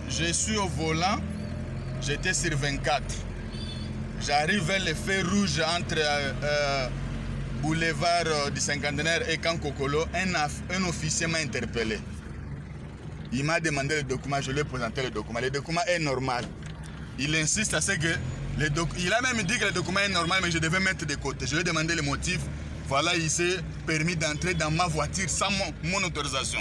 je suis au volant, j'étais sur 24. J'arrive vers le feu rouge entre boulevard du Cinquantenaire et Kankokolo. Un officier m'a interpellé. Il m'a demandé le document, je lui ai présenté le document. Le document est normal. Il insiste à ce que il a même dit que le document est normal, mais je devais mettre de côté. Je lui ai demandé le motif. Voilà, il s'est permis d'entrer dans ma voiture sans mon autorisation.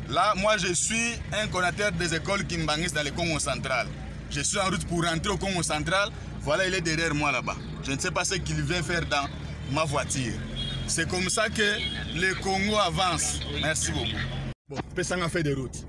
Là, moi, je suis un coordinateur des écoles Kimbangis dans le Congo central. Je suis en route pour rentrer au Congo central. Voilà, il est derrière moi là-bas. Je ne sais pas ce qu'il vient faire dans ma voiture. C'est comme ça que le Congo avance. Merci beaucoup. Bon, Pessang a fait des routes.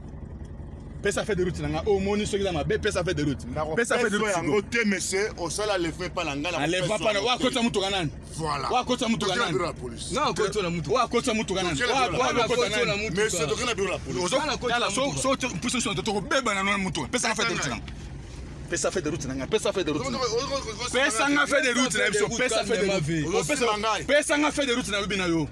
Pesa fait des routes. Au moni ceux qui ont fait Pesa fait des routes. Pesa fait des routes. En côté, monsieur, au sol, elle ne fait pas l'angala. Elle ne va pas. Wa kota mutu kanan. Voilà. Wa kota mutu kanan. Non, kota la mutu. Wa kota mutu kanan. Wa kota la mutu. Mais c'est donc la bureau la police. Kala so puso so to beba na no mutu. Pesa fait des routes. Pesa fait des routes. Pesa fait des routes. Pesa nga fait des routes. Pesa fait des routes. Pesa nga fait des routes na bina yo.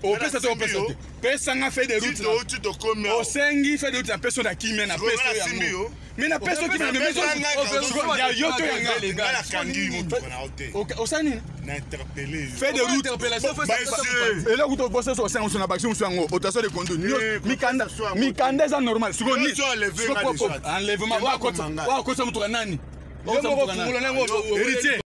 O pesa to pesa te. Pesa nga fait des routes. O sengi fait des routes na peso na kimia na peso yango. Mais na peso kimia na peso ya yoto yanga les gars la kangi mutu na hotel. O sani na interpeller. Fait des routes. Et là où tu bosses sur ça on na baction sur yango. Autation de conduite. Mikanda za normal. Suko ni. Enlèvement wa kota mutu nani. Héritier.